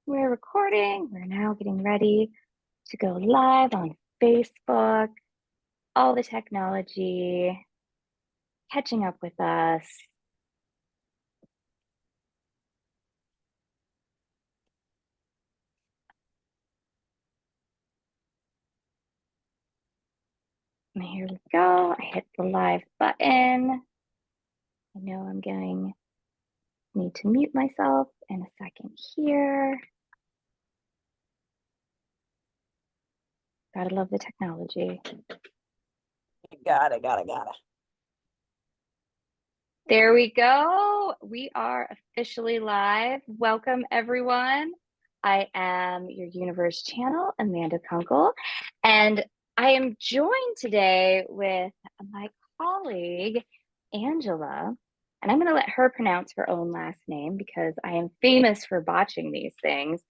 We're recording. We're now getting ready to go live on Facebook. All the technology catching up with us. And here we go. I hit the live button. I know I'm going to need to mute myself in a second here. Gotta love the technology. Got it. There we go. We are officially live. Welcome, everyone. I am your Universe Channel, Amanda Kunkel, and I am joined today with my colleague, Angela, and I'm going to let her pronounce her own last name because I am famous for botching these things.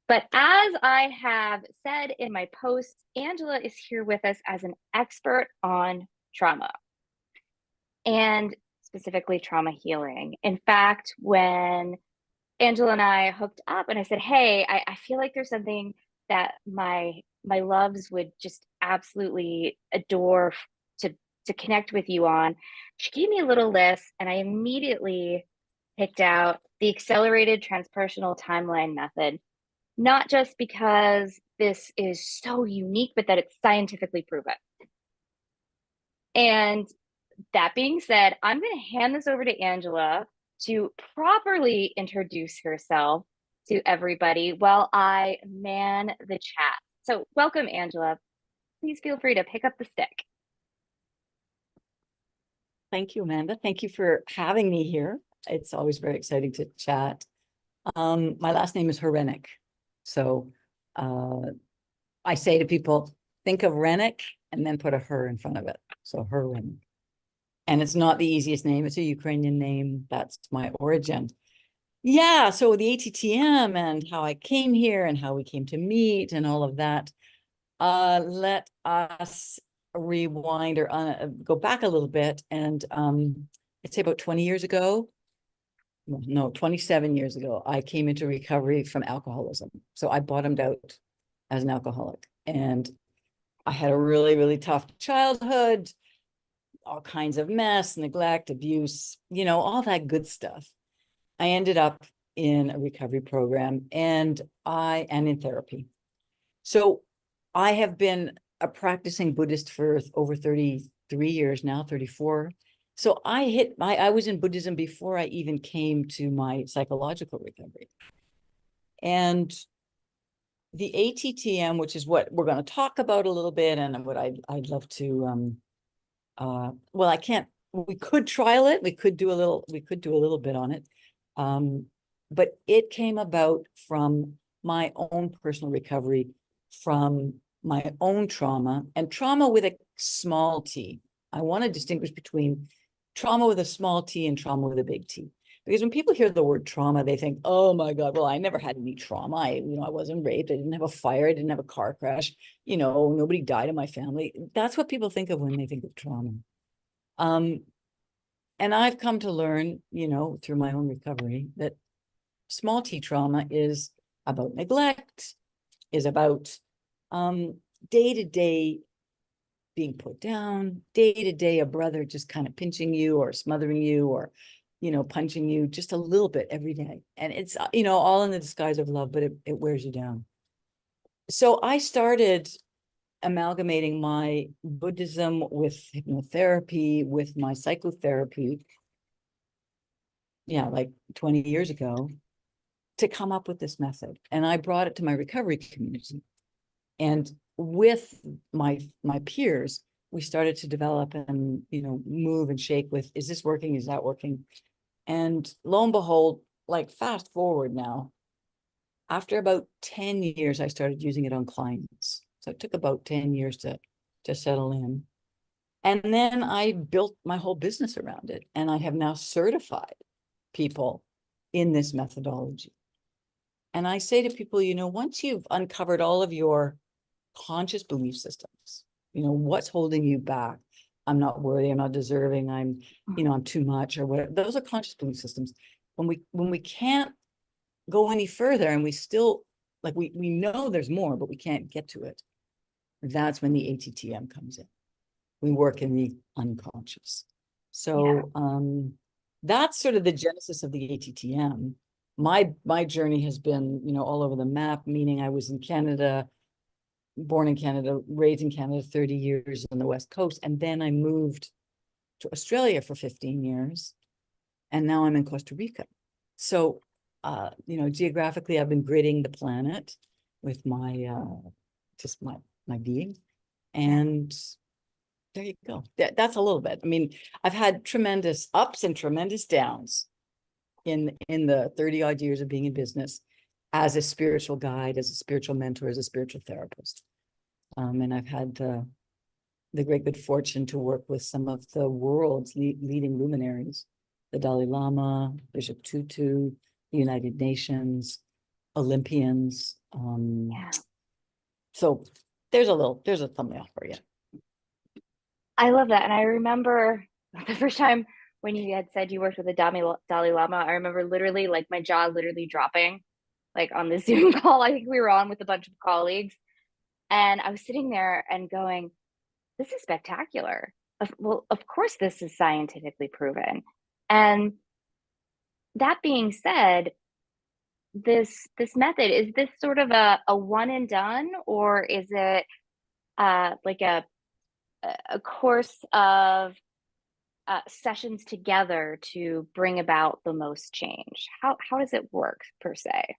But as I have said in my posts, Angela is here with us as an expert on trauma. And specifically trauma healing. In fact, when Angela and I hooked up and I said, hey, I feel like there's something that my loves would just absolutely adore to connect with you on, she gave me a little list and I immediately picked out the accelerated transpersonal timeline method, not just because this is so unique, but that it's scientifically proven. And that being said, I'm going to hand this over to Angela to properly introduce herself to everybody while I man the chat. So welcome, Angela. Please feel free to pick up the stick. Thank you, Amanda. Thank you for having me here. It's always very exciting to chat. My last name is Herenek. So I say to people, think of Rennick and then put a her in front of it. So Herenek. And it's not the easiest name. It's a Ukrainian name. That's my origin. Yeah, so the ATTM and how I came here and how we came to meet and all of that. Let us rewind or go back a little bit. And I'd say about 20 years ago, no, 27 years ago, I came into recovery from alcoholism. So I bottomed out as an alcoholic. And I had a really, really tough childhood, all kinds of mess, neglect, abuse, all that good stuff. I ended up in a recovery program and in therapy. So I have been a practicing Buddhist for over 33 years now, 34. So I was in Buddhism before I even came to my psychological recovery. And the ATTM, which is what we're going to talk about a little bit, and what I'd love to well, we could trial it. We could do a little bit on it. But it came about from my own personal recovery, from my own trauma, and trauma with a small t. I want to distinguish between trauma with a small t and trauma with a big T. Because when people hear the word trauma, they think, oh my God, well, I never had any trauma. I wasn't raped. I didn't have a fire. I didn't have a car crash. Nobody died in my family. That's what people think of when they think of trauma. And I've come to learn, through my own recovery, that small t trauma is about neglect, is about day-to-day being put down, day-to-day a brother just kind of pinching you or smothering you or, punching you just a little bit every day. And it's, all in the disguise of love, but it wears you down. So I started amalgamating my Buddhism with hypnotherapy, with my psychotherapy, like 20 years ago, to come up with this method. And I brought it to my recovery community. And with my peers, we started to develop and, move and shake with, is this working? Is that working? And lo and behold, like fast forward now, after about 10 years, I started using it on clients. So it took about 10 years to settle in. And then I built my whole business around it. And I have now certified people in this methodology. And I say to people, once you've uncovered all of your conscious belief systems, what's holding you back? I'm not worthy, I'm not deserving, I'm too much or whatever. Those are conscious belief systems. When we can't go any further and we still like we know there's more, but we can't get to it. That's when the ATTM comes in. We work in the unconscious. Yeah. So that's sort of the genesis of the ATTM. My journey has been, all over the map, meaning I was in Canada, born in Canada, raised in Canada, 30 years on the West Coast. And then I moved to Australia for 15 years. And now I'm in Costa Rica. So, geographically, I've been gridding the planet with my, just my being. Yeah. And there you go. That's a little bit. I mean, I've had tremendous ups and tremendous downs in the 30 odd years of being in business as a spiritual guide, as a spiritual mentor, as a spiritual therapist. And I've had the great good fortune to work with some of the world's leading luminaries, the Dalai Lama, Bishop Tutu, the United Nations, Olympians. Yeah. So there's a thumbnail for you. I love that. And I remember the first time when you had said you worked with the Dalai Lama, I remember literally like my jaw literally dropping like on the Zoom call. I think we were on with a bunch of colleagues. And I was sitting there and going, this is spectacular. Well, of course, this is scientifically proven. And that being said, this method, is this sort of a one and done, or is it like a course of sessions together to bring about the most change? How does it work per se?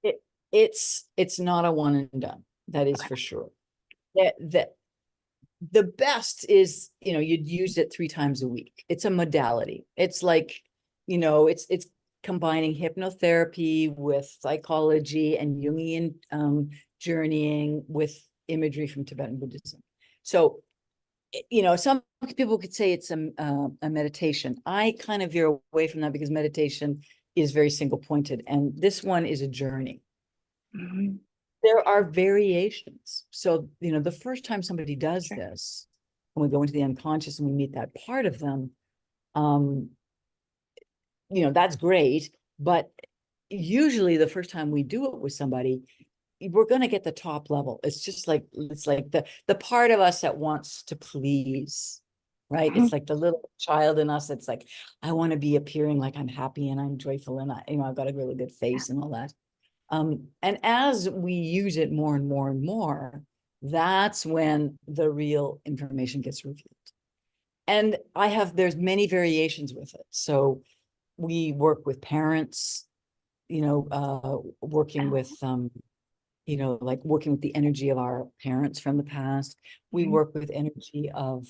It it's not a one and done. That is Okay. for sure. That the best is, you'd use it 3 times a week. It's a modality. It's like, it's combining hypnotherapy with psychology and Jungian journeying with imagery from Tibetan Buddhism. So, some people could say it's a meditation. I kind of veer away from that because meditation is very single pointed, and this one is a journey. Mm-hmm. There are variations. So, the first time somebody does Sure. this, when we go into the unconscious and we meet that part of them, um, that's great. But usually the first time we do it with somebody, we're going to get the top level. It's like the part of us that wants to please, right? Mm-hmm. It's like the little child in us. It's like, I want to be appearing like I'm happy and I'm joyful and I've got a really good Yeah. face and all that. And as we use it more and more and more, that's when the real information gets revealed. And there's many variations with it. So we work with parents, working with, Oh. like working with the energy of our parents from the past. We Mm-hmm. work with energy of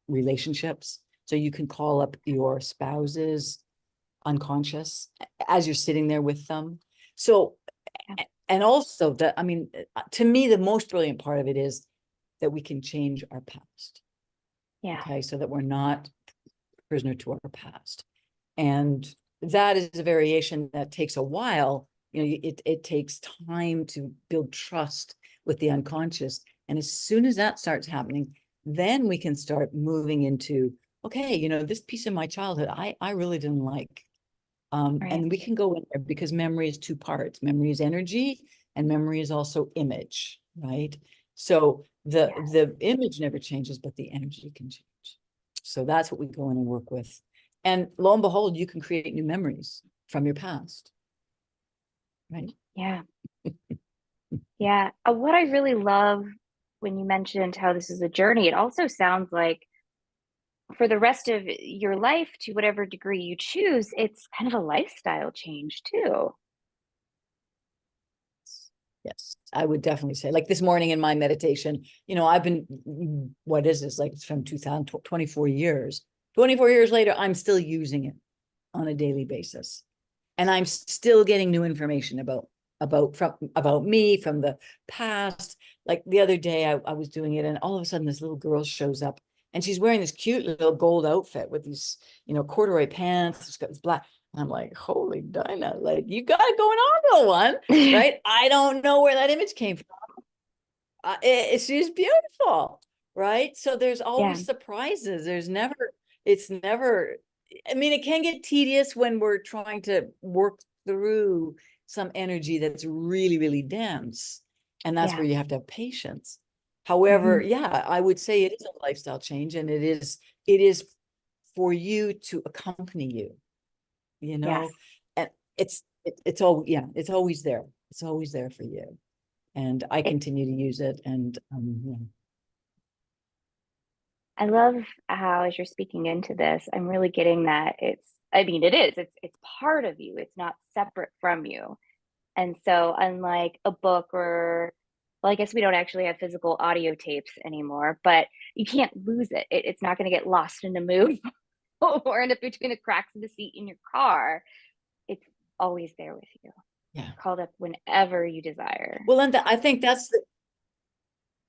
relationships. So you can call up your spouse's unconscious as you're sitting there with them. So, Yeah. and also that, I mean, to me, the most brilliant part of it is that we can change our past. Yeah. Okay. So that we're not prisoner to our past. And that is a variation that takes a while. It takes time to build trust with the unconscious. And as soon as that starts happening, then we can start moving into, okay, this piece of my childhood, I really didn't like. Right. And we can go in there because memory is 2 parts. Memory is energy and memory is also image, right? So Yes. the image never changes, but the energy can change. So that's what we go in and work with. And lo and behold, you can create new memories from your past, right? Yeah. Yeah. What I really love when you mentioned how this is a journey, it also sounds like for the rest of your life, to whatever degree you choose, it's kind of a lifestyle change too. Yes, I would definitely say, like this morning in my meditation, I've been, what is this? Like it's from 2000, 24 years. 24 years later, I'm still using it on a daily basis. And I'm still getting new information about me from the past. Like the other day, I was doing it, and all of a sudden, this little girl shows up, and she's wearing this cute little gold outfit with these, corduroy pants. She's got this black. And I'm like, holy Dinah, like you got it going on, little one, right? I don't know where that image came from. It's just beautiful, right? So there's Yeah. always surprises. It's never, I mean, it can get tedious when we're trying to work through some energy that's really, really dense. And that's Yeah. where you have to have patience. However, Hmm. yeah, I would say it is a lifestyle change, and it is for you to accompany you, you Yes. know, and it's all, yeah, it's always there. It's always there for you. And I It, continue to use it. And yeah. I love how, as you're speaking into this, I'm really getting that I mean, it's part of you. It's not separate from you. And so, unlike a book well, I guess we don't actually have physical audio tapes anymore, but you can't lose it. It's not going to get lost in the move or end up between the cracks of the seat in your car. It's always there with you, Yeah. called up whenever you desire. Well, and I think that's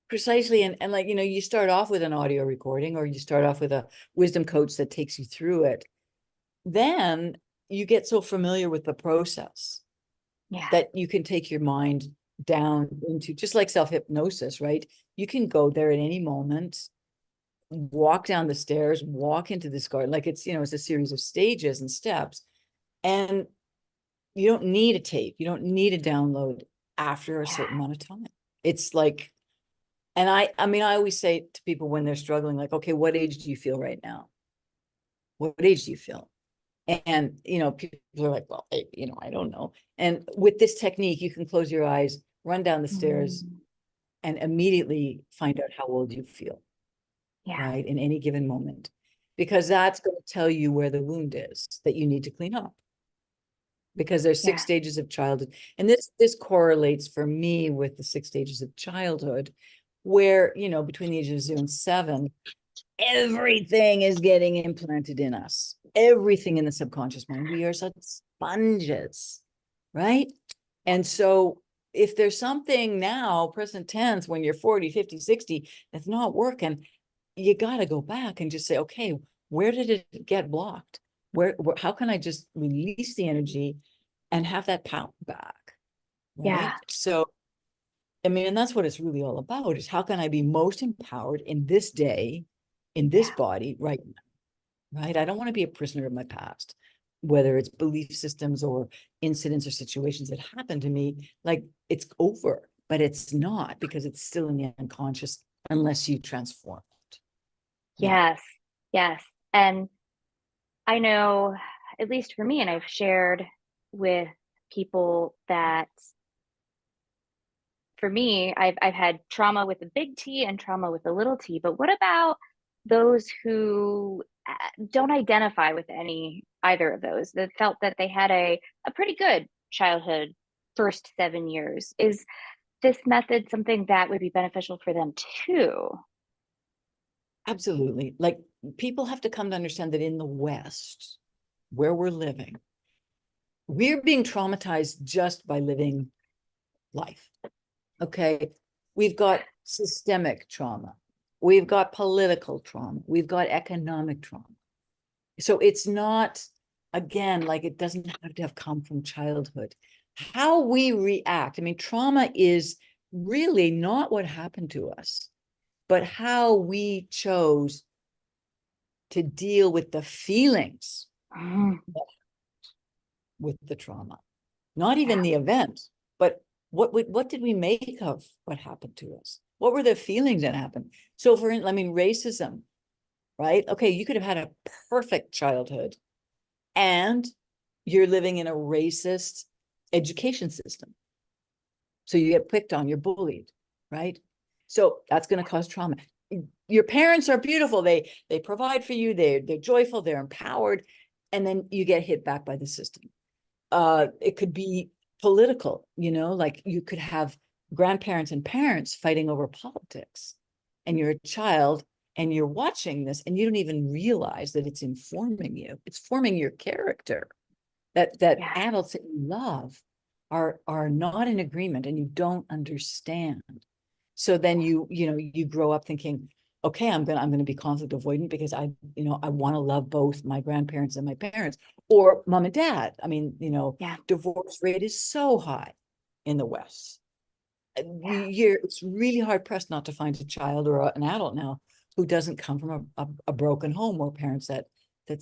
precisely. And like, you start off with an audio recording, or you start off with a wisdom coach that takes you through it. Then you get so familiar with the process Yeah. that you can take your mind down into, just like self-hypnosis, right? You can go there at any moment, walk down the stairs, walk into this garden. Like it's a series of stages and steps. And you don't need a tape. You don't need a download after a Yeah. certain amount of time. It's like, and I mean, I always say to people when they're struggling, like, okay, what age do you feel right now? What age do you feel? And, people are like, well, I don't know. And with this technique, you can close your eyes, run down the stairs, Mm, and immediately find out how old you feel, yeah. right? In any given moment, because that's going to tell you where the wound is that you need to clean up. Because there's six Yeah. stages of childhood. And this correlates for me with the 6 stages of childhood, where, between the ages of 0 and 7, everything is getting implanted in us. Everything in the subconscious mind. We are such sponges, right? And so if there's something now, present tense, when you're 40, 50, 60, that's not working, you got to go back and just say, okay, where did it get blocked? How can I just release the energy and have that power back? Yeah. Right. So, I mean, and that's what it's really all about, is how can I be most empowered in this day, in this Yeah. body right now, right? I don't want to be a prisoner of my past, whether it's belief systems or incidents or situations that happened to me. Like, it's over, but it's not, because it's still in the unconscious unless you transform it. Yeah, Yes. Yes. And I know, at least for me, and I've shared with people that for me, I've had trauma with a big T and trauma with a little t. But what about those who don't identify with either of those, that felt that they had a pretty good childhood first 7 years? Is this method something that would be beneficial for them too? absolutely. Like, people have to come to understand that in the West, where we're living, we're being traumatized just by living life. Okay. We've got systemic trauma. We've got political trauma. We've got economic trauma. So it's not, again, like, it doesn't have to have come from childhood. How we react, I mean, trauma is really not what happened to us, but how we chose to deal with the feelings Mm, with the trauma, not even yeah. the event, but what did we make of what happened to us? What were the feelings that happened? So I mean, racism, right? Okay, you could have had a perfect childhood, and you're living in a racist education system. So you get picked on, you're bullied, right? So that's going to cause trauma. Your parents are beautiful. They provide for you. They're joyful. They're empowered, and then you get hit back by the system. It could be political, like you could have grandparents and parents fighting over politics, and you're a child and you're watching this, and you don't even realize that it's informing you. It's forming your character. That Yeah. adults that you love are not in agreement, and you don't understand. So then you grow up thinking, okay, I'm gonna be conflict avoidant, because I want to love both my grandparents and my parents, or mom and dad. I mean, Yeah. divorce rate is so high in the West. Yeah. It's really hard pressed not to find a child or an adult now who doesn't come from a broken home, or parents that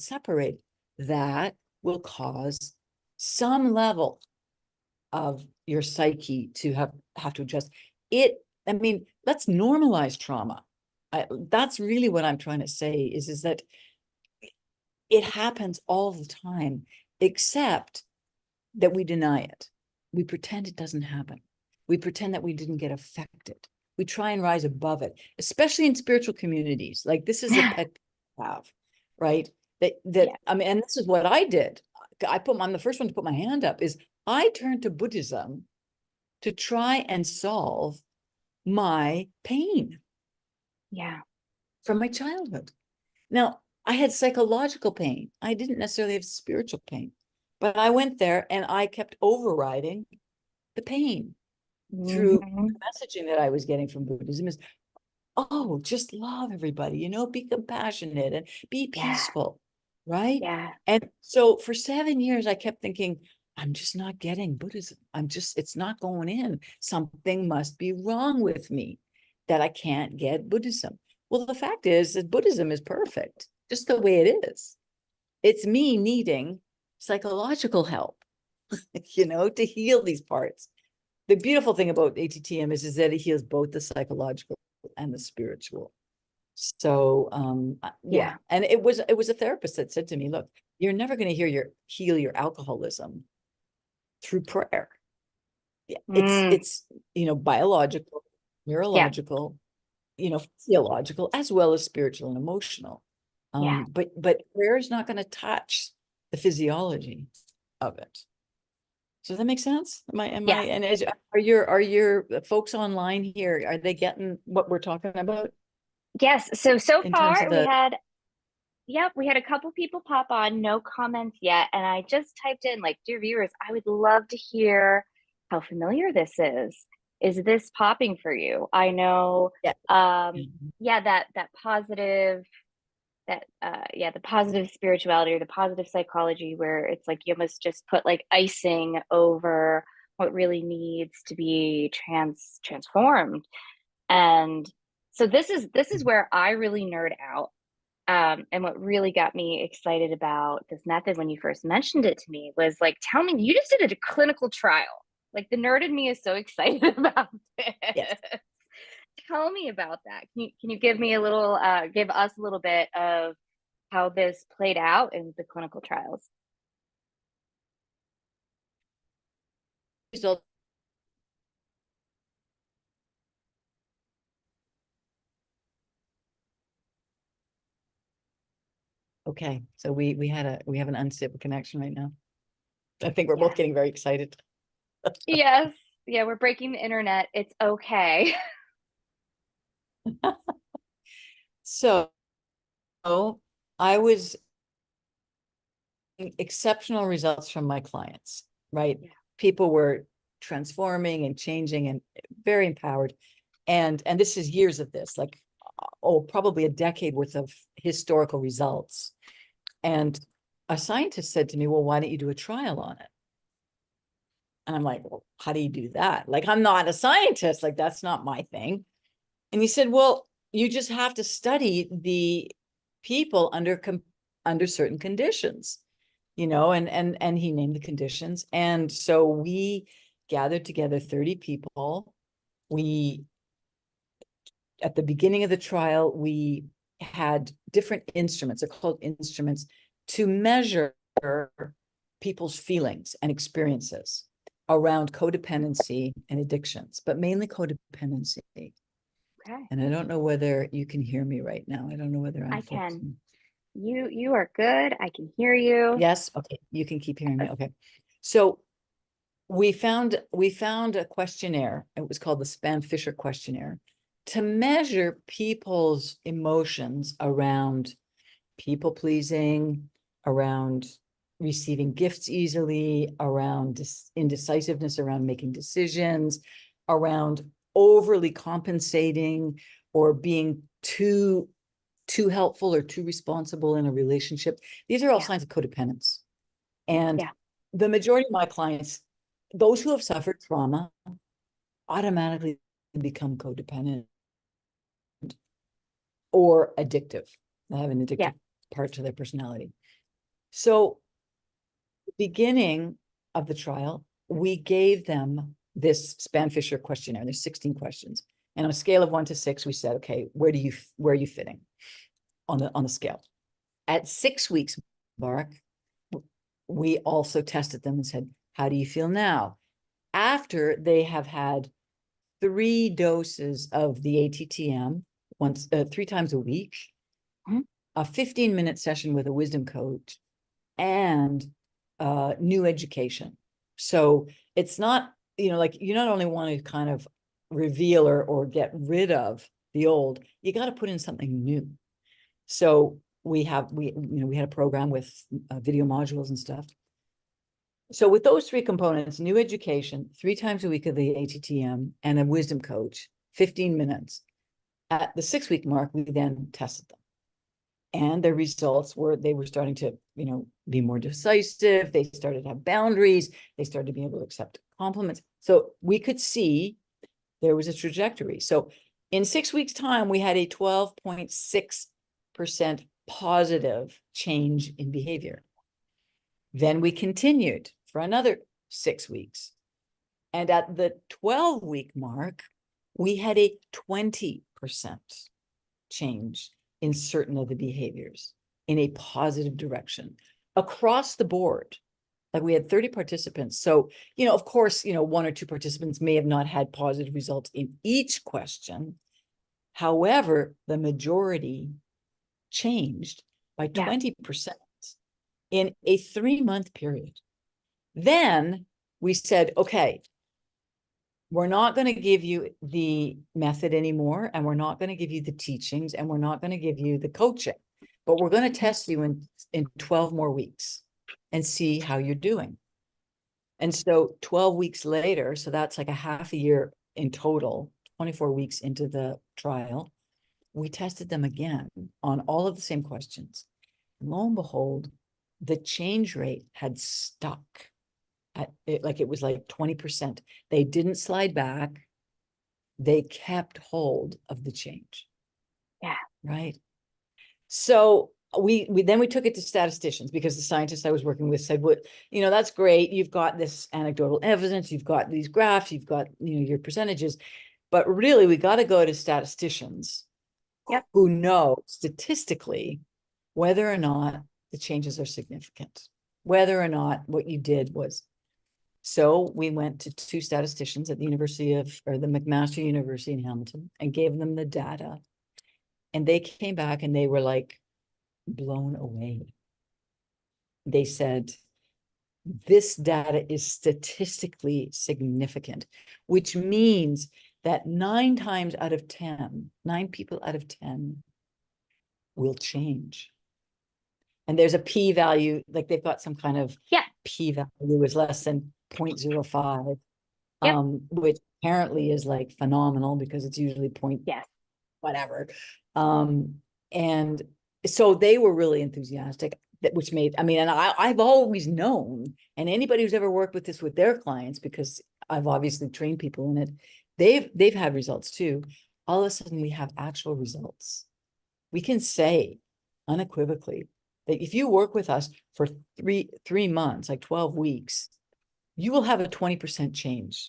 separate. that will cause some level of your psyche to have to adjust it. I mean, let's normalize trauma. That's really what I'm trying to say is that it happens all the time, except that we deny it. We pretend it doesn't happen. We pretend that we didn't get affected. We try and rise above it, especially in spiritual communities. Like, this is a pet have, right? Yeah. I mean, and this is what I did. I'm the first one to put my hand up, is I turned to Buddhism to try and solve my pain Yeah. from my childhood. Now, I had psychological pain. I didn't necessarily have spiritual pain, but I went there and I kept overriding the pain through Hmm. the messaging that I was getting from Buddhism is, oh, just love everybody, be compassionate and be Yeah. peaceful, right? Yeah. And so for 7 years, I kept thinking, I'm just not getting Buddhism. It's not going in. Something must be wrong with me that I can't get Buddhism. Well, the fact is that Buddhism is perfect, just the way it is. It's me needing psychological help, to heal these parts. The beautiful thing about ATTM is that it heals both the psychological and the spiritual. So yeah, Yeah. and it was a therapist that said to me, look, you're never going to heal your alcoholism through prayer. Yeah, Mm. it's biological, Yeah. neurological, physiological, as well as spiritual and emotional. Yeah. But prayer is not going to touch the physiology of it. Does that make sense? Yes. And are your folks online here, are they getting what we're talking about Yes. So in terms of far we the had, yep, we had a couple people pop on, no comments yet. And I just typed in, like, dear viewers, I would love to hear how familiar this is. Is this popping for you? I know, yeah. yeah, that positive, yeah, the positive spirituality or the positive psychology, where it's like you must just put like icing over what really needs to be transformed. And so this is where I really nerd out. And what really got me excited about this method when you first mentioned it to me was like, tell me, you just did a clinical trial. Like, the nerd in me is so excited about Yes. this. Tell me about that. Can you give me give us a little bit of how this played out in the clinical trials? Results. Okay, so we have an unstable connection right now. I think we're both Yes. getting very excited. Yes. Yeah, we're breaking the internet. It's okay. So I was exceptional results from my clients, right? Yeah. People were transforming and changing and very empowered. And this is years of this, like, probably a decade worth of historical results. And a scientist said to me, well, why don't you do a trial on it? And I'm like, well, how do you do that? Like, I'm not a scientist. Like, that's not my thing. And he said, well, you just have to study the people under certain conditions, and he named the conditions. And so we gathered together 30 people. We, at the beginning of the trial, we had different instruments, they're called instruments, to measure people's feelings and experiences around codependency and addictions, but mainly codependency. Okay. And I don't know whether you can hear me right now. I don't know whether I'm I can. focusing. You are good. I can hear you. Yes. Okay. You can keep hearing me. Okay. So we found a questionnaire. It was called the Spam-Fisher questionnaire to measure people's emotions around people pleasing, around receiving gifts easily, around indecisiveness, around making decisions, around overly compensating or being too helpful or too responsible in a relationship. These are all Yeah. signs of codependence. And Yeah. the majority of my clients, those who have suffered trauma, automatically become codependent or addictive. They have an Yeah. addictive part to their personality. So beginning of the trial, we gave them this Span-Fisher questionnaire. There's 16 questions. And on a scale of 1 to 6, we said, okay, where are you fitting on the scale? At 6 weeks, Mark, we also tested them and said, how do you feel now? After they have had 3 doses of the ATTM, 3 times a week, a 15-minute session with a wisdom coach, and new education. So it's not, like you not only want to kind of reveal or get rid of the old, you got to put in something new. So we had a program with video modules and stuff. So with those 3 components, new education, 3 times a week of the ATTM, and a wisdom coach, 15 minutes. At the 6-week mark, we then tested them. And their results were, they were starting to, be more decisive. They started to have boundaries. They started to be able to accept compliments. So we could see there was a trajectory. So in 6 weeks' time, we had a 12.6% positive change in behavior. Then we continued for another 6 weeks. And at the 12-week mark, we had a 20% change in certain of the behaviors in a positive direction across the board. Like we had 30 participants. So, of course, 1 or 2 participants may have not had positive results in each question. However, the majority changed by 20% in a 3-month period. Then we said, okay, we're not going to give you the method anymore, and we're not going to give you the teachings, and we're not going to give you the coaching, but we're going to test you in 12 more weeks and see how you're doing. And so 12 weeks later, so that's like a half a year in total, 24 weeks into the trial, we tested them again on all of the same questions. And lo and behold, the change rate had stuck at it, like it was like 20%. They didn't slide back. They kept hold of the change. Yeah. Right. So we took it to statisticians, because the scientists I was working with said, "What, that's great. You've got this anecdotal evidence. You've got these graphs. You've got, your percentages, but really we got to go to statisticians who know statistically whether or not the changes are significant, whether or not what you did was." So we went to 2 statisticians at the the McMaster University in Hamilton, and gave them the data. And they came back and they were like blown away. They said, this data is statistically significant, which means that 9 times out of 10, 9 people out of 10 will change. And there's a p-value, like they've got some kind of p-value is less than 0.05, which apparently is like phenomenal, because it's usually whatever. And so they were really enthusiastic, which made, and I've always known, and anybody who's ever worked with this with their clients, because I've obviously trained people in it, they've had results too. All of a sudden we have actual results. We can say unequivocally that if you work with us for three months, like 12 weeks, you will have a 20% change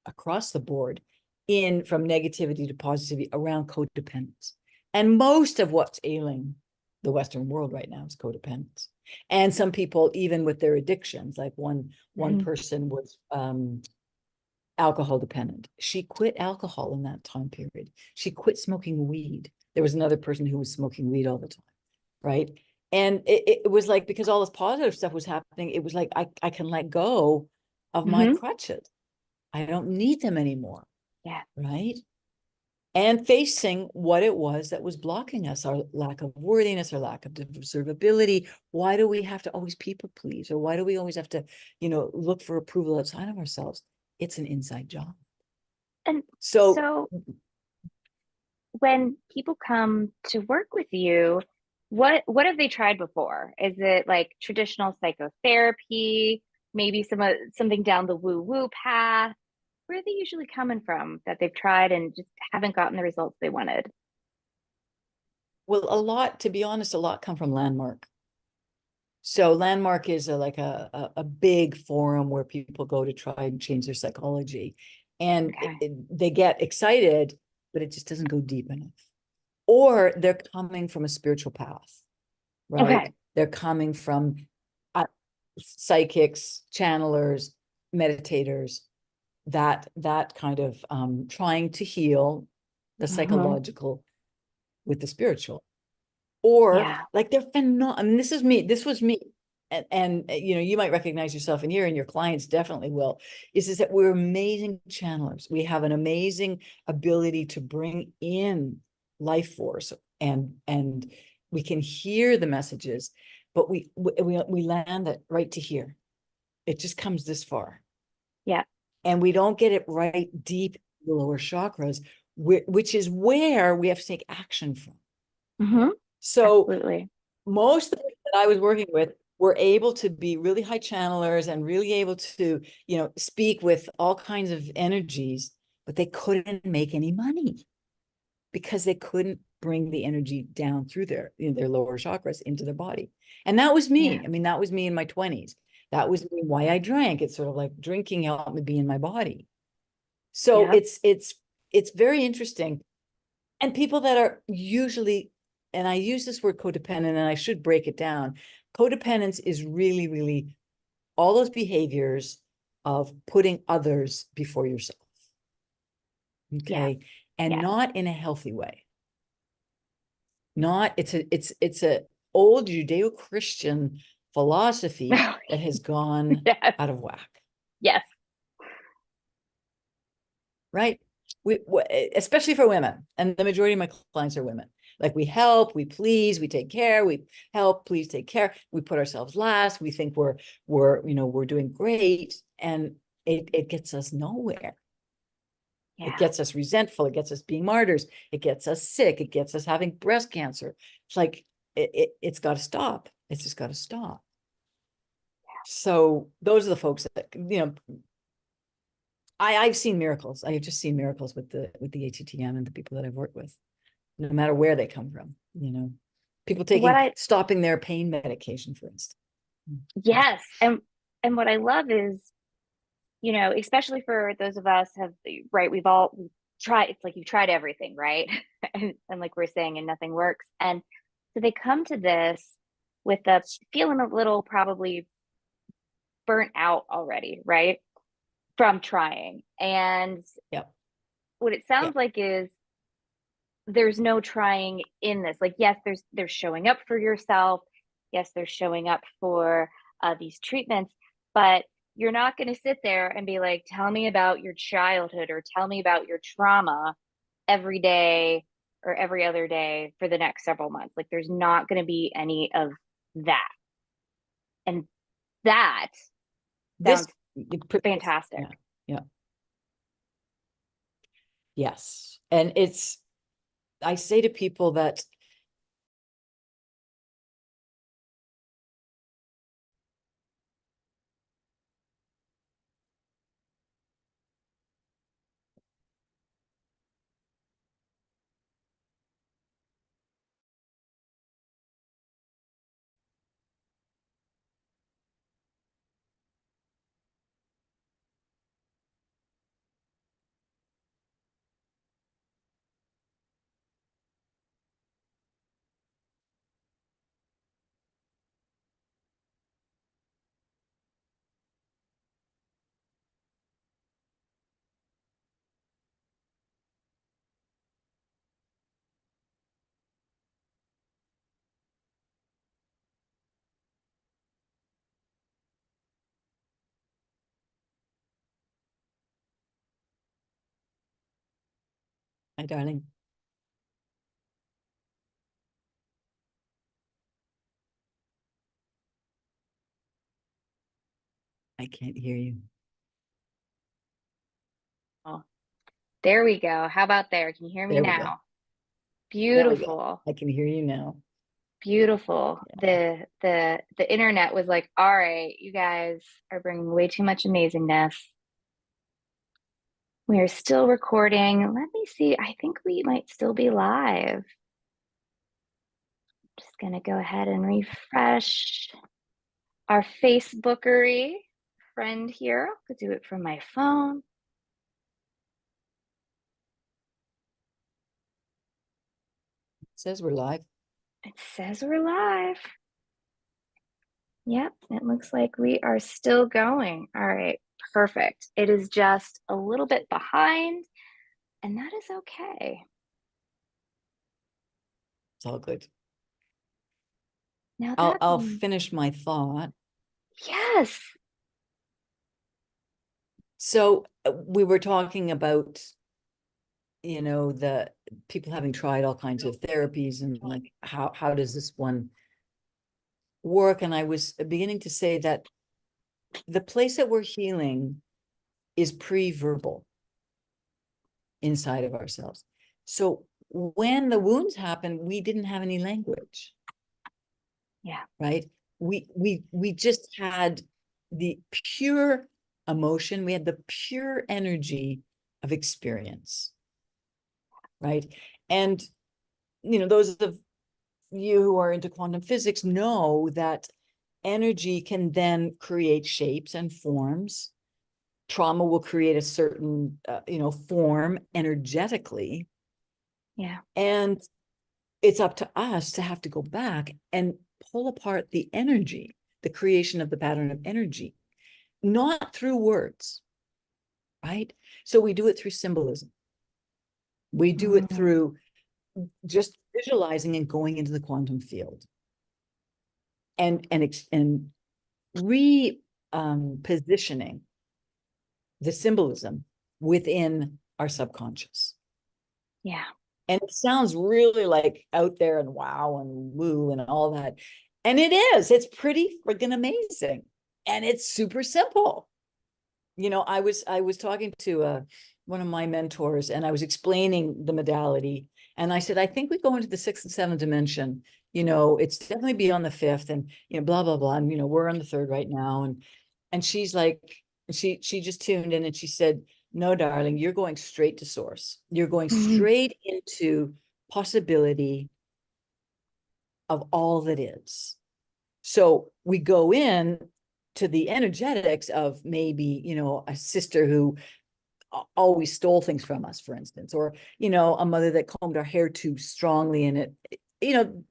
across the board from negativity to positivity around codependence. And most of what's ailing the Western world right now is codependence. And some people, even with their addictions, like one person was alcohol dependent. She quit alcohol in that time period. She quit smoking weed. There was another person who was smoking weed all the time, right? And it was like, because all this positive stuff was happening, it was like, I can let go of my crutches. I don't need them anymore. Yeah. Right. And facing what it was that was blocking us, our lack of worthiness, our lack of observability. Why do we have to always people please? Or why do we always have to, look for approval outside of ourselves? It's an inside job. And so when people come to work with you, what have they tried before? Is it like traditional psychotherapy, maybe something down the woo-woo path? Where are they usually coming from that they've tried and just haven't gotten the results they wanted? Well, to be honest, a lot come from Landmark. So Landmark is a big forum where people go to try and change their psychology. And Okay. they get excited, but it just doesn't go deep enough. Or they're coming from a spiritual path, right? Okay. They're coming from uh, psychics, channelers, meditators, that kind of trying to heal the Hmm. psychological with the spiritual. Or Yeah. like they're phenomenal. I mean, this was me. And you know, you might recognize yourself in here, and your clients definitely will, is that we're amazing channelers. We have an amazing ability to bring in life force, and we can hear the messages, but we land it right to here. It just comes this far. Yeah. And we don't get it right deep in the lower chakras, which is where we have to take action from. Hmm. So Absolutely. most of the people that I was working with were able to be really high channelers and really able to, you know, speak with all kinds of energies, but they couldn't make any money because they couldn't bring the energy down through their lower chakras into their body. And that was Yeah. me. I mean, that was me in my 20s. That was me why I drank. It's sort of like drinking helped me be in my body. So Yep. it's very interesting. And people that are usually, and I use this word codependent, and I should break it down. Codependence is really, really all those behaviors of putting others before yourself. Yeah. Okay. And Yeah. not in a healthy way. Not, it's a old Judeo-Christian philosophy that has gone Yes. out of whack. Yes. Right? Especially for women, and the majority of my clients are women. Like we help, we please, we take care, we help, please take care. We put ourselves last. We think we're doing great, and it gets us nowhere. It Yeah. gets us resentful. It gets us being martyrs. It gets us sick. It gets us having breast cancer. It's like it's got to stop. It's just got to stop. So those are the folks that I've seen miracles. I have just seen miracles with the ATTM and the people that I've worked with, no matter where they come from. People What taking I stopping their pain medication, for instance. Yes, and what I love is, especially for those of us have right, we've tried. It's like you've tried everything, right? And like we're saying, and nothing works. And so they come to this with a feeling a little probably burnt out already, right? From trying. And Yep. what it Yep. sounds like is there's no trying in this. Like, yes, there's showing up for yourself. Yes, there's showing up for these treatments, but you're not going to sit there and be like, tell me about your childhood or tell me about your trauma every day or every other day for the next several months. Like, there's not going to be any of that. And that This, sounds fantastic. yeah, yeah, yes. And I say to people that my darling, I can't hear you. Oh, there we go. How about there? Can you hear me There we go. now? There we go. Beautiful. I can hear you now. Beautiful. The internet was like, all right, you guys are bringing way too much amazingness. We are still recording. Let me see. I think we might still be live. Just gonna go ahead and refresh. our Facebookery friend here. I'll do it from my phone. It says we're live. It says we're live. Yep, it looks like we are still going. All right, perfect. It is just a little bit behind, and that is okay. It's all good. Now I'll that, I'll finish my thought. yes, So we were talking about, the people having tried all kinds of therapies and like how does this one work? And I was beginning to say that the place that we're healing is pre-verbal inside of ourselves. So when the wounds happened, we didn't have any language, yeah, right? We just had the pure emotion, we had the pure energy of experience, right? And those of you who are into quantum physics know that energy can then create shapes and forms. Trauma will create a certain form energetically, yeah, and it's up to us to have to go back and pull apart the energy, the creation of the pattern of energy, not through words, right? So we do it through symbolism. We do it mm, through just visualizing and going into the quantum field and positioning the symbolism within our subconscious. yeah, And it sounds really like out there and wow and woo and all that. And it is, it's pretty friggin' amazing. And it's super simple. I was talking to one of my mentors, and I was explaining the modality. And I said, I think we go into the sixth and seventh dimension. It's definitely beyond the fifth, and blah blah blah. And we're on the third right now. And she's like, she just tuned in and she said, no, darling, you're going straight to source. You're going mhm, straight into possibility of all that is. So we go in to the energetics of maybe, a sister who always stole things from us, for instance, or, a mother that combed our hair too strongly and you know,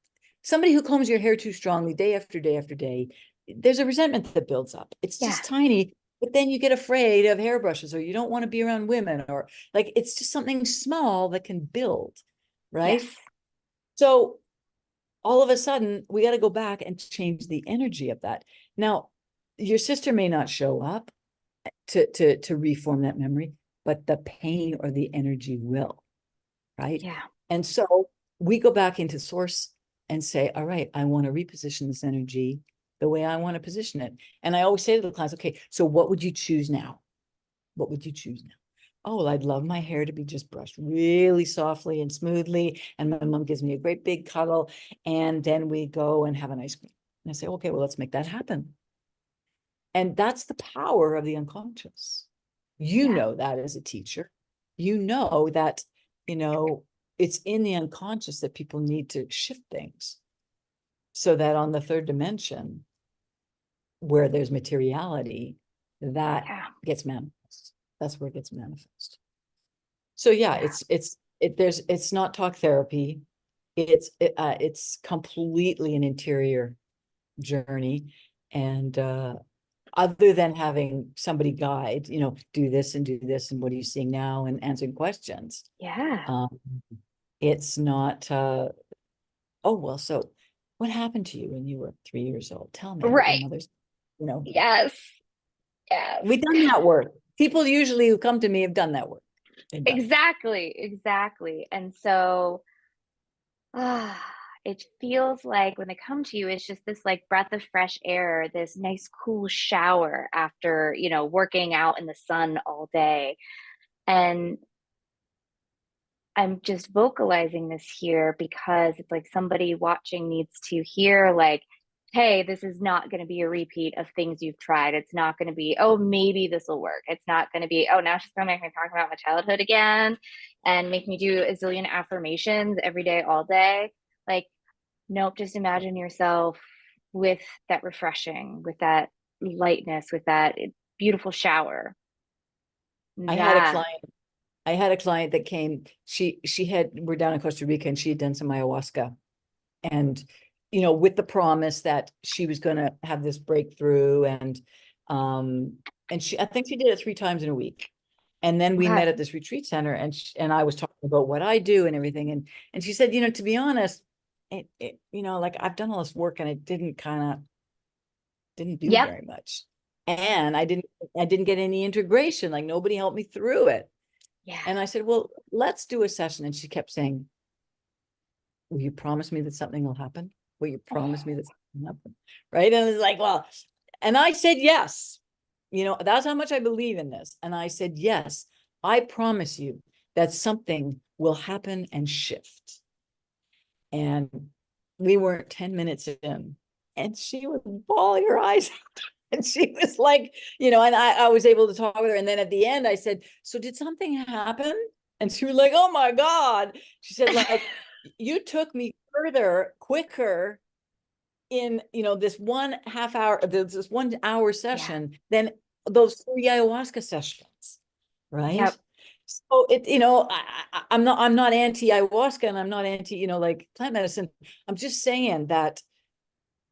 somebody who combs your hair too strongly day after day after day, there's a resentment that builds up. It's yeah, just tiny, but then you get afraid of hairbrushes, or you don't want to be around women, or like it's just something small that can build, yes, right? So all of a sudden we got to go back and change the energy of that. Now, your sister may not show up to reform that memory, but the pain or the energy will, right? yeah, And so we go back into source and say, all right, I want to reposition this energy the way I want to position it. And I always say to the class, okay, so what would you choose now? What would you choose now? Oh, well, I'd love my hair to be just brushed really softly and smoothly. And my mom gives me a great big cuddle. And then we go and have an ice cream. And I say, okay, well, let's make that happen. And that's the power of the unconscious. You yeah, know that as a teacher. You know that, it's in the unconscious that people need to shift things so that on the third dimension, where there's materiality, that yeah, gets manifest. That's where it gets manifest. So yeah, yeah, it's not talk therapy. It's completely an interior journey. And other than having somebody guide, do this and do this, and what are you seeing now, and answering questions. yeah, Um, it's not, oh, well, so what happened to you when you were 3 years old? Tell me about your right, mother's, you know, yes, yes. we've done that work. People usually who come to me have done that work. They've done it. Exactly, exactly. And so, ah, it feels like when they come to you, it's just this like breath of fresh air, this nice cool shower after, working out in the sun all day. And I'm just vocalizing this here because it's like somebody watching needs to hear, like, hey, this is not going to be a repeat of things you've tried. It's not going to be, oh, maybe this will work. It's not going to be, oh, now she's going to make me talk about my childhood again and make me do a zillion affirmations every day, all day. Like, nope, just imagine yourself. with that refreshing, with that lightness, with that beautiful shower. I had a Yeah. client, I had a client that came, we're down in Costa Rica and she had done some ayahuasca. And, with the promise that she was going to have this breakthrough, um, and I think she did it 3 times in a week. And then we Okay. met at this retreat center, and I was talking about what I do and everything. And she said, to be honest, like I've done all this work and it didn't do Yep. very much. And I didn't get any integration. Like nobody helped me through it. Yeah. And I said, well, let's do a session. And she kept saying, will you promise me that something will happen? Will you promise me that something will happen? Right. And it's like, well, and I said, yes, that's how much I believe in this. And I said, yes, I promise you that something will happen and shift. And we weren't 10 minutes in, and she was bawling her eyes out. And she was like, and I was able to talk with her. And then at the end, I said, so did something happen? And she was like, oh my God. She said, like, you took me further, quicker in, this 1/2 hour, this 1 hour Yeah. session than those 3 ayahuasca sessions. Right. Yep. So I'm not anti ayahuasca and I'm not anti, like plant medicine. I'm just saying that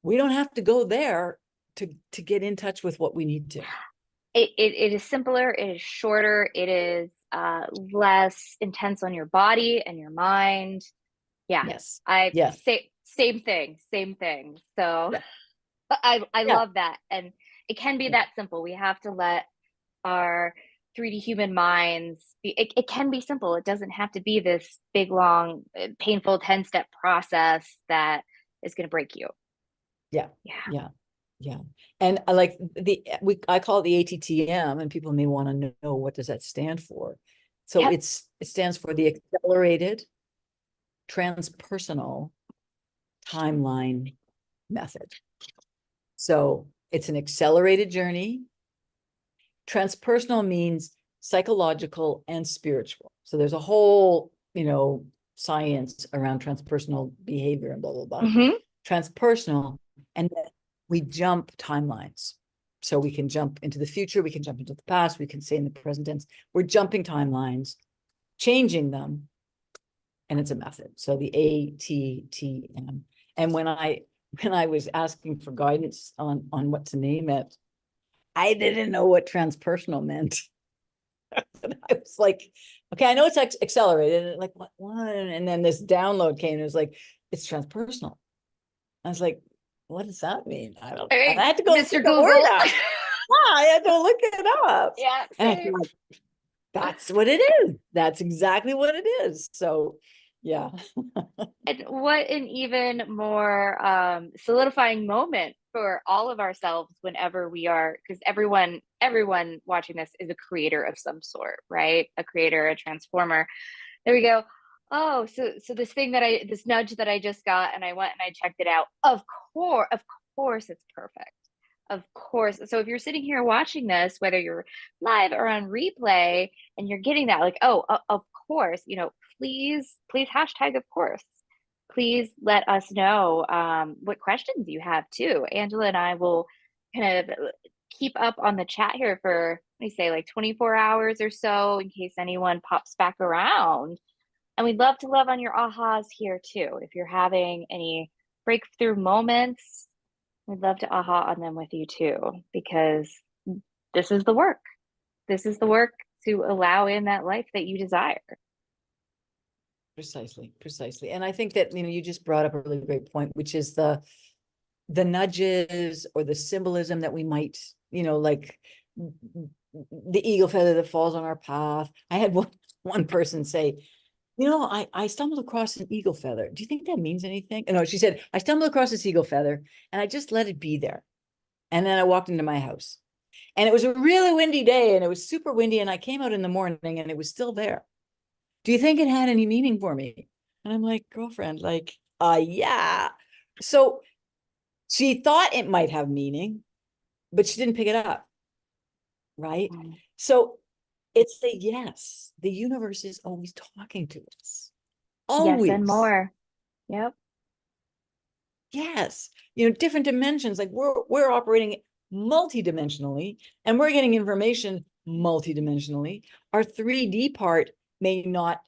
we don't have to go there to get in touch with what we need to. It is simpler, it is shorter, it is less intense on your body and your mind. Yeah. Yes. I Yeah. say same thing, same thing. So Yeah. I Yeah. love that. And it can be Yeah. that simple. We have to let our 3D human minds be, it can be simple. It doesn't have to be this big, long, painful 10-step process that is going to break you. Yeah. Yeah. Yeah. Yeah. And I like I call it the ATTM, and people may want to know what does that stand for. So Yep. it stands for the Accelerated Transpersonal Timeline Method. So it's an accelerated journey. Transpersonal means psychological and spiritual. So there's a whole, science around transpersonal behavior and blah, blah, blah. Mm-hmm. Transpersonal, and then we jump timelines. So we can jump into the future, we can jump into the past, we can say in the present tense. We're jumping timelines, changing them, and it's a method. So the ATTM. And when I was asking for guidance on what to name it, I didn't know what transpersonal meant. And I was like, okay, I know it's accelerated. And like, what? And then this download came and it was like, it's transpersonal. I was like, what does that mean? I don't, and I Hey, had to go look Mr. the word Google. up. Yeah, I had to look it up. Yeah, And I same. thought, that's what it is. That's exactly what it is. So yeah. And what an even more solidifying moment for all of ourselves whenever we are, because everyone watching this is a creator of some sort, right? A creator, a transformer. There we go. Oh, so this nudge that I just got and I went and I checked it out. Of course it's perfect. Of course. So if you're sitting here watching this, whether you're live or on replay, and you're getting that, like, oh, of course, please hashtag of course. Please let us know what questions you have too. Angela and I will kind of keep up on the chat here for, let me say, like 24 hours or so in case anyone pops back around. And we'd love to love on your ahas here too. If you're having any breakthrough moments, we'd love to aha on them with you too, because this is the work. This is the work to allow in that life that you desire. Precisely, precisely. And I think that, you just brought up a really great point, which is the nudges or the symbolism that we might, like the eagle feather that falls on our path. I had one person say, I stumbled across an eagle feather. Do you think that means anything? No, she said, I stumbled across this eagle feather and I just let it be there. And then I walked into my house and it was a really windy day and it was super windy. And I came out in the morning and it was still there. Do you think it had any meaning for me? And I'm like, girlfriend, like, yeah. So she thought it might have meaning, but she didn't pick it up. Right. Mm. So it's the yes. The universe is always talking to us. Yes, and Always. more. Yep. Yes, different dimensions. Like we're operating multidimensionally, and we're getting information multidimensionally. Our 3D part might not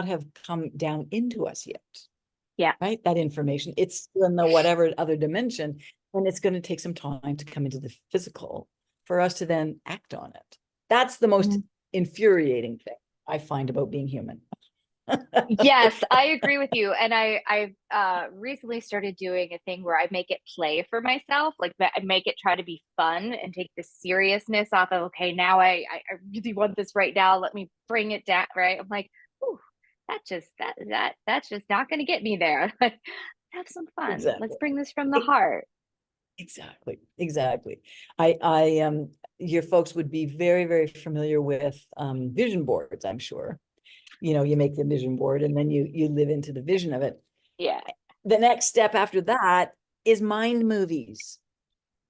have come down into us yet, Yeah. right? That information, it's still in the whatever other dimension, and it's going to take some time to come into the physical for us to then act on it. That's the most infuriating thing I find about being human. Yes, I agree with you. And I've recently started doing a thing where I make it play for myself. Like I make it try to be fun and take the seriousness off of, okay, now I really want this right now. Let me bring it down, right? I'm like, ooh, that's just not gonna get me there. Like, have some fun. Let's Exactly. bring this from the heart. Exactly. I your folks would be very, very familiar with vision boards, I'm sure. You make the vision board and then you live into the vision of it. Yeah. The next step after that is mind movies.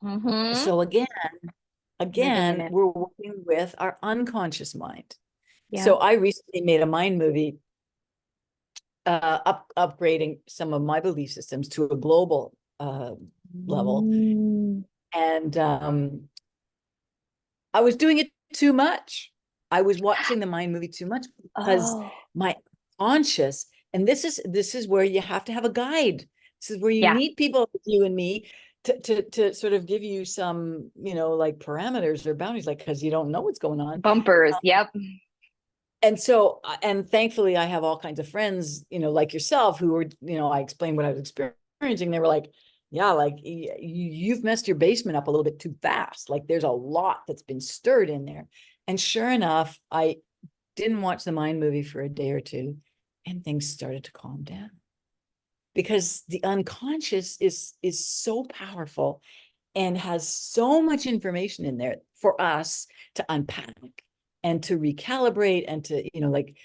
Mm-hmm. So Living in again, it. we're working with our unconscious mind. Yeah. So I recently made a mind movie, upgrading some of my belief systems to a global level. Mm. And I was doing it too much. I was watching the mind movie too much because Oh, my conscious, and this is where you have to have a guide. This is where you yeah. need people like you and me to sort of give you some, like parameters or boundaries, like, because you don't know what's going on. Bumpers. Yep. And so, and thankfully I have all kinds of friends, like yourself, who were, I explained what I was experiencing. They were like, yeah, like you've messed your basement up a little bit too fast. Like there's a lot that's been stirred in there. And sure enough, I didn't watch the mind movie for a day or two, and things started to calm down, because the unconscious is so powerful and has so much information in there for us to unpack and to recalibrate and to, like,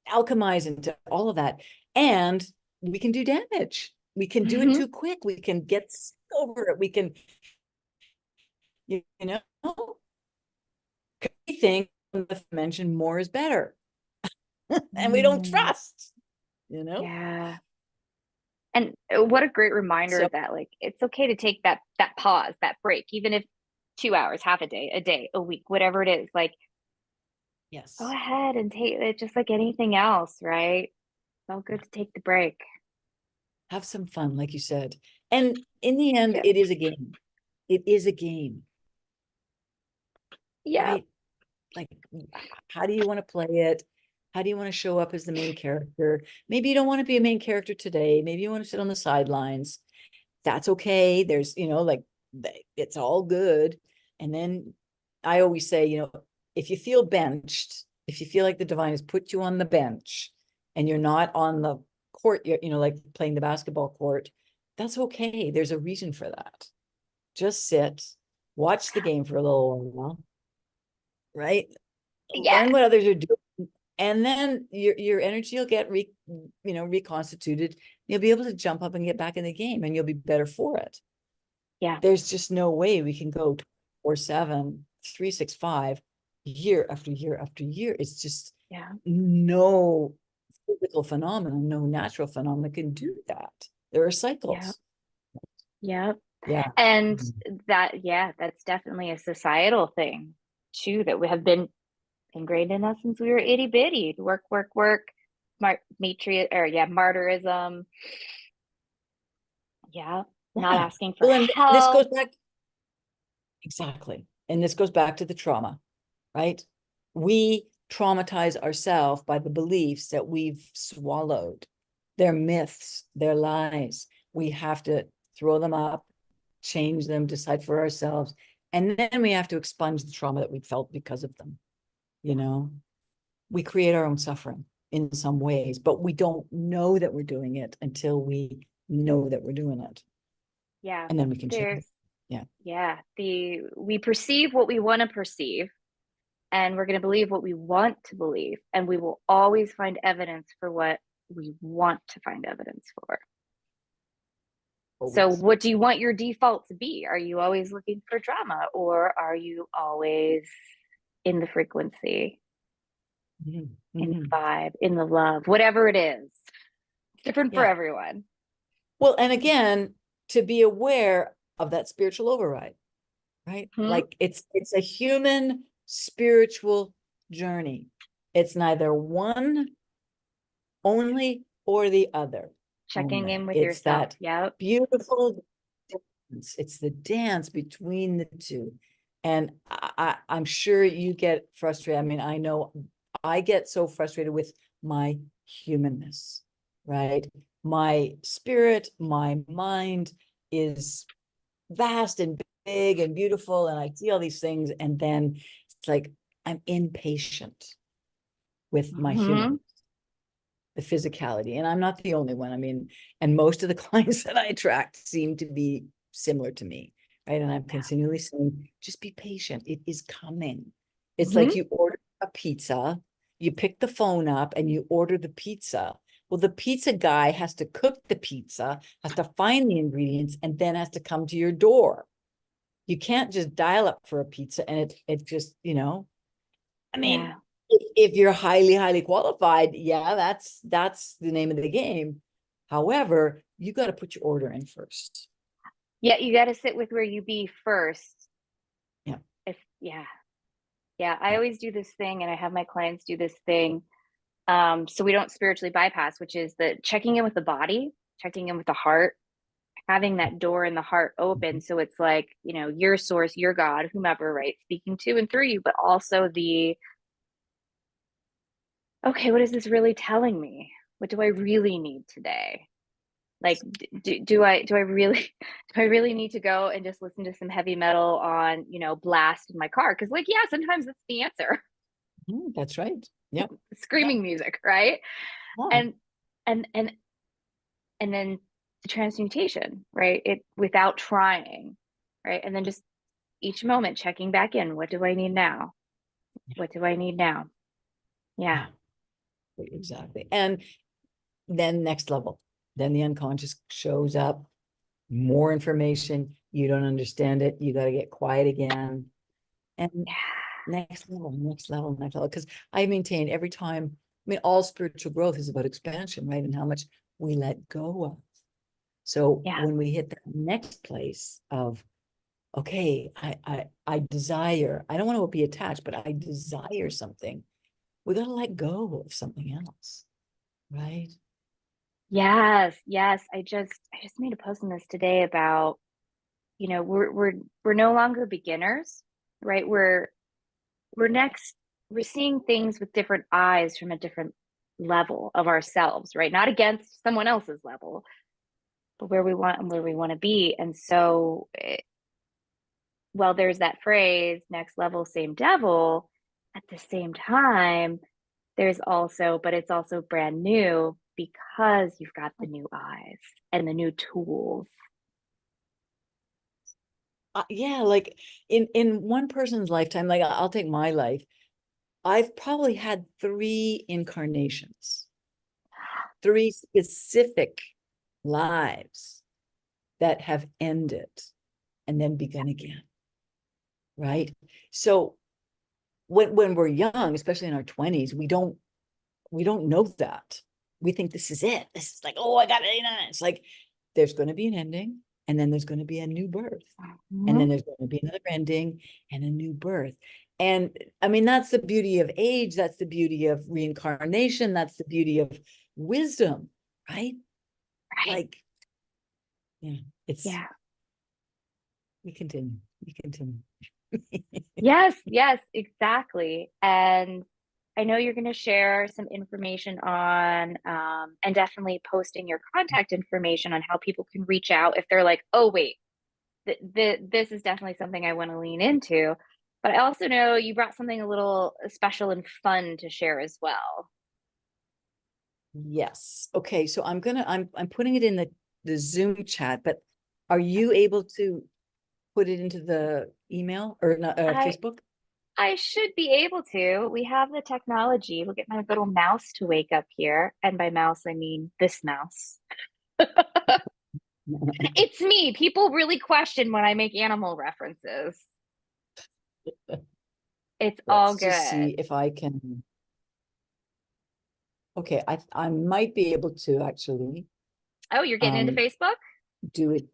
alchemize into all of that. And we can do damage. We can do it Hmm. too quick. We can get sick over it. We can, you know, we think the mention more is better, and we don't Mm. trust. Yeah. And what a great reminder So that like it's okay to take that pause, that break, even if 2 hours, half a day, a week, whatever it is. Like go yes, ahead and take it just like anything else, right? It's all good to take the break. have some fun, like you said. And in the end, Yeah. it is a game. It is a game, Yeah. right? Like, how do you want to play it? How do you want to show up as the main character? Maybe you don't want to be a main character today. Maybe you want to sit on the sidelines. That's okay. There's, like, it's all good. And then I always say, if you feel benched, if you feel like the divine has put you on the bench and you're not on the court, like playing the basketball court, that's okay. There's a reason for that. Just sit, watch the game for a little while, right? Yeah. Learn what others are doing, and then your energy will get reconstituted. You'll be able to jump up and get back in the game, and you'll be better for it. Yeah. There's just no way we can go 24/7, 365, year after year after year. It's just Yeah. no physical phenomenon, no natural phenomenon can do that. There are Yeah. cycles. Yeah. Yeah. And yeah, that's definitely a societal thing too, that we have been ingrained in us since we were itty bitty. Work, work, work, martyrism. Yeah. Not Yeah. asking for Well, and this goes help. back. Exactly. And this goes back to the trauma, right? We traumatize ourselves by the beliefs that we've swallowed. They're myths, they're lies. We have to throw them up, change them, decide for ourselves. And then we have to expunge the trauma that we felt because of them. You know, we create our own suffering in some ways, but we don't know that we're doing it until we know that we're doing it. Yeah. And then we can change. There's, Yeah. yeah, we perceive what we want to perceive, and we're going to believe what we want to believe, and we will always find evidence for what we want to find evidence for. So, Always. what do you want your default to be? Are you always looking for drama, or are you always in the frequency, in the Mm-hmm. vibe, in the love, whatever it is? Different for Yeah. everyone. Well, and again, to be aware of that spiritual override, right? Hmm. Like it's a human spiritual journey. It's neither one only or the other Checking in only. with It's yourself. that Yep. beautiful dance. It's the dance between the two. And I'm sure you get frustrated. I mean, I know I get so frustrated with my humanness, right? My spirit, my mind is vast and big and beautiful, and I see all these things, and then it's like I'm impatient with my Hmm. human, the physicality. And I'm not the only one. I mean, and most of the clients that I attract seem to be similar to me, right? And I'm continually saying, just be patient. It is coming. It's Hmm. like you order a pizza, you pick the phone up and you order the pizza. Well, the pizza guy has to cook the pizza, has to find the ingredients, and then has to come to your door. You can't just dial up for a pizza and it just, I mean, Yeah. if you're highly qualified, yeah, that's the name of the game. However, you got to put your order in first. Yeah, you got to sit with where you be first. Yeah, If yeah. Yeah, I yeah. always do this thing and I have my clients do this thing. So we don't spiritually bypass, which is the checking in with the body, checking in with the heart, having that door in the heart open. Mhm. So it's like, your source, your God, whomever, right, speaking to and through you, but also okay, what is this really telling me? What do I really need today? Like, do I really do I really need to go and just listen to some heavy metal on, blast in my car? Because like, yeah, sometimes that's the answer. That's right. Yep. Yeah. Screaming music, right? Yeah. And and and and then the transmutation, right? It without trying, right? And then just each moment checking back in. What do I need now? What do I need now? Yeah. Yeah. Exactly. And then next level, then the unconscious shows up, more information. You don't understand it. You got to get quiet again. And next level, next level, next level. Because I maintain every time, I mean, all spiritual growth is about expansion, right? And how much we let go of. So Yeah. when we hit that next place of, okay, I desire, I don't want to be attached, but I desire something. We got to let go of something else, right? Yes, yes. I just made a post on this today about, we're no longer beginners, right? We're next, we're seeing things with different eyes from a different level of ourselves, right? Not against someone else's level, but where we want and where we want to be. And so, well, there's that phrase, next level, same devil. At the same time, but it's also brand new because you've got the new eyes and the new tools. Yeah, like in one person's lifetime, like I'll take my life. I've probably had 3 incarnations, 3 specific lives that have ended and then begun again, right? So when we're young, especially in our 20s, we don't know that. We think this is it. This is like, oh, I got it. It's like there's going to be an ending, and then there's going to be a new birth, and then Mhm. there's going to be another ending and a new birth. And I mean, that's the beauty of age. That's the beauty of reincarnation. That's the beauty of wisdom, right? Right. Like, yeah, it's Yeah. we continue. We continue. Yes, yes, exactly. And I know you're going to share some information on, and definitely posting your contact information on how people can reach out if they're like, oh, wait, this is definitely something I want to lean into. But I also know you brought something a little special and fun to share as well. Yes. Okay. So I'm putting it in the Zoom chat, but are you able to put it into the email or not, I Facebook? I should be able to. We have the technology. We'll get my little mouse to wake up here. And by mouse, I mean this mouse. It's me. People really question when I make animal references. It's all Let's just good. see if I can. Okay, I might be able to actually. Oh, you're getting into Um, Facebook? do it.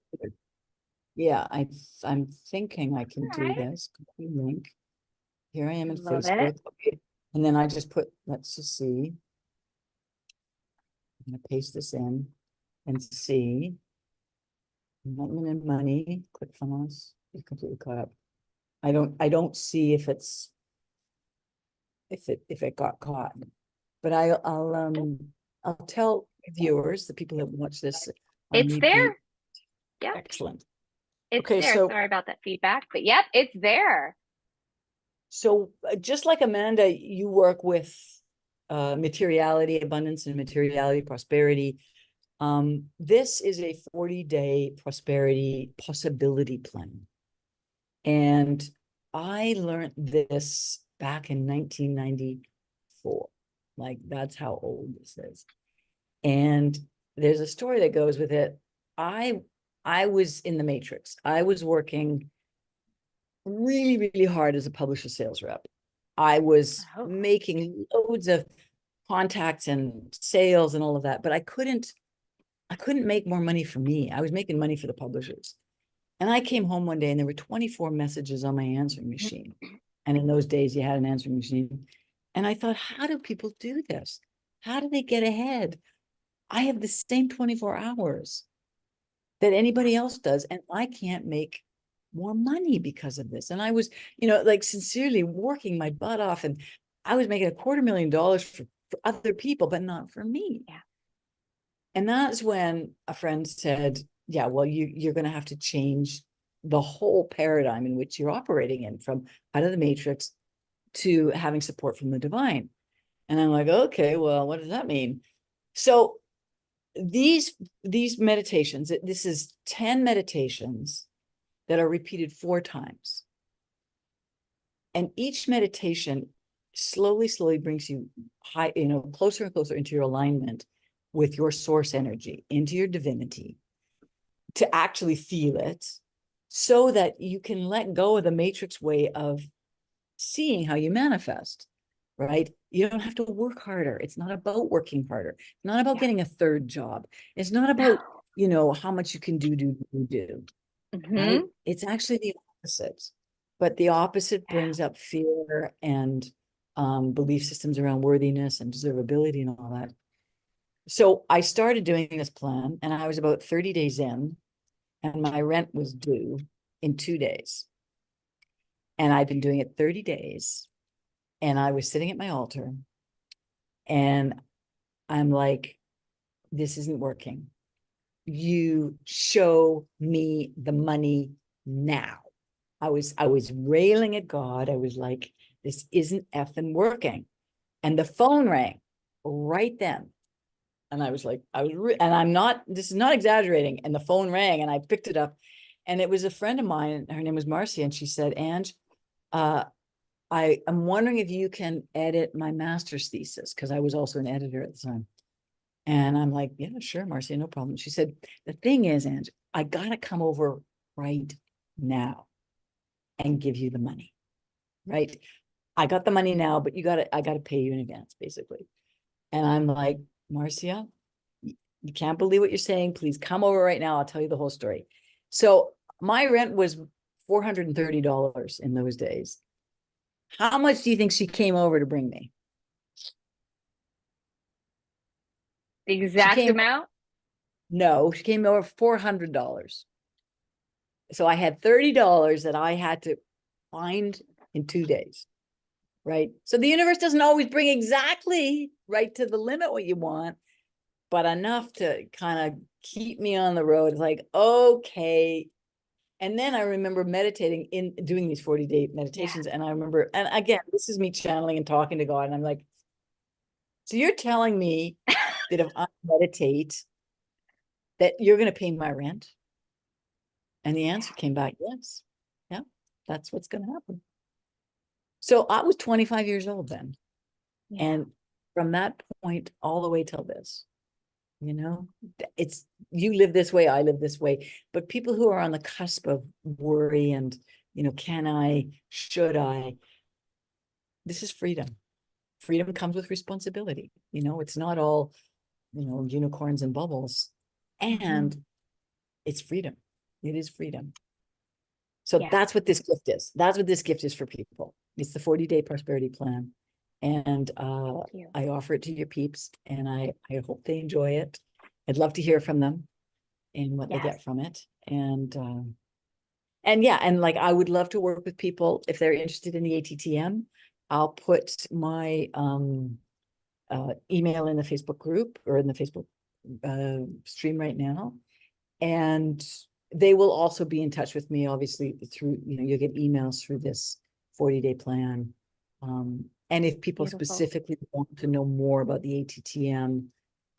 Yeah, I'm thinking I can All do right. this. Copy link. Here I am I in love it. Facebook. Okay. And then I just put, let's just see. I'm gonna paste this in and see. Enlightenment and money, ClickFunnels, is completely caught up. I don't see if it got caught. But I'll tell viewers, the people that watch this on It's repeat. there. Yep, Excellent. it's Okay, there. so Sorry about that feedback, but yep, it's there. just like Amanda, you work with materiality, abundance and materiality, prosperity. This is a 40-day prosperity possibility plan. And I learned this back in 1994. Like, that's how old this is. And there's a story that goes with it. I I was in the matrix. I was working really, really hard as a publisher sales rep. I was Oh, making loads of contacts and sales and all of that, but I couldn't make more money for me. I was making money for the publishers. And I came home one day and there were 24 messages on my answering machine. And in those days, you had an answering machine. And I thought, how do people do this? How do they get ahead? I have the same 24 hours that anybody else does, and I can't make more money because of this. And I was, like sincerely working my butt off, and I was making $250,000 for other people, but not for me. yeah. And that's when a friend said, yeah, well, you're going to have to change the whole paradigm in which you're operating in, from out of the matrix to having support from the divine. And I'm like, okay, well, what does that mean? So these meditations, this is 10 meditations that are repeated 4 times. And each meditation slowly brings you high, closer and closer into your alignment with your source energy, into your divinity, to actually feel it, so that you can let go of the matrix way of seeing how you manifest, right? You don't have to work harder. It's not about working harder. It's not about Yeah. getting a third job. It's not No. about, how much you can do, right? Hmm. It's actually the opposite. But the opposite Yeah. brings up fear and belief systems around worthiness and deservability and all that. So I started doing this plan, and I was about 30 days in, and my rent was due in 2 days. And I've been doing it 30 days. And I was sitting at my altar, and I'm like, this isn't working. You show me the money now. I was railing at God. I was like, this isn't effing working. And the phone rang right then. And I was like, and I'm not, this is not exaggerating. And the phone rang and I picked it up. And it was a friend of mine. Her name was Marcia. And she said, Ange, I am wondering if you can edit my master's thesis, because I was also an editor at the time. And I'm like, yeah, sure, Marcia, no problem. She said, the thing is, Ange, I got to come over right now and give you the money, right? I got the money now, but I got to pay you in advance, basically. And I'm like, Marcia, you can't believe what you're saying. Please come over right now. I'll tell you the whole story. So my rent was $430 in those days. How much do you think she came over to bring me? The She exact came, amount. no, she came over $400. So I had $30 that I had to find in 2 days, right? So the universe doesn't always bring exactly right to the limit what you want, but enough to kind of keep me on the road. It's like, okay. And then I remember meditating in doing these 40-day Yeah. meditations. And I remember, and again, this is me channeling and talking to God. And I'm like, so you're telling me that if I meditate, that you're going to pay my rent? And the Yeah. answer came back, yes. Yeah, that's what's going to happen. So I was 25 years old then. Yeah. And from that point all the way till this, you know, it's, you live this way, I live this way. But people who are on the cusp of worry and, can I, should I, this is freedom. Freedom comes with responsibility. It's not all, unicorns and bubbles. and it's freedom. It is freedom. So Yeah. that's what this gift is. That's what this gift is for people. It's the 40-day prosperity plan. And I offer it to your peeps, and I hope they enjoy it. I'd love to hear from them and what they get from it. And yeah, and like I would love to work with people if they're interested in the ATTM. I'll put my email in the Facebook group or in the Facebook stream right now. And they will also be in touch with me, obviously, through, you'll get emails through this 40-day plan. And if people specifically want to know more about the ATTM,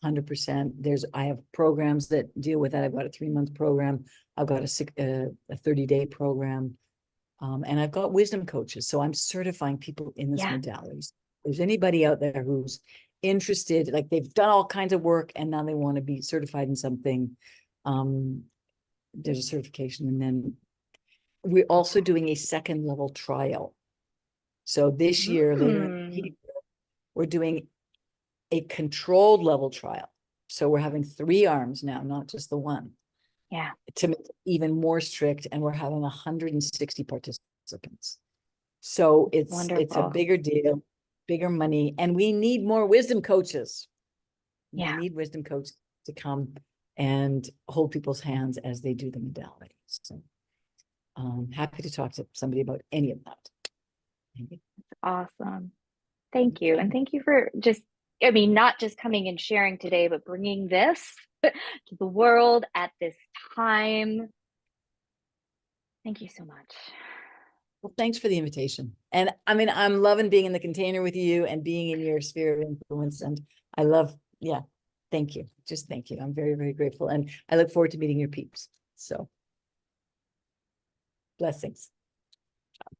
100%, I have programs that deal with that. I've got a 3-month program. I've got a 30-day program. And I've got wisdom coaches. So I'm certifying people in this modality. If there's anybody out there who's interested, like they've done all kinds of work and now they want to be certified in something, there's a certification. And then we're also doing a 2nd level trial. So this year, later in the year, we're doing a controlled level trial. So we're having 3 arms now, not just the one. Yeah. To make it even more strict, and we're having 160 participants. So it's a bigger deal, bigger money, and we need more wisdom coaches. We need wisdom coaches to come and hold people's hands as they do the modality. So happy to talk to somebody about any of that. That's awesome. Thank you. And thank you for not just coming and sharing today, but bringing this to the world at this time. Thank you so much. Well, thanks for the invitation. And I mean, I'm loving being in the container with you and being in your sphere of influence. And I love, thank you. Just thank you. I'm very, very grateful. And I look forward to meeting your peeps. So blessings.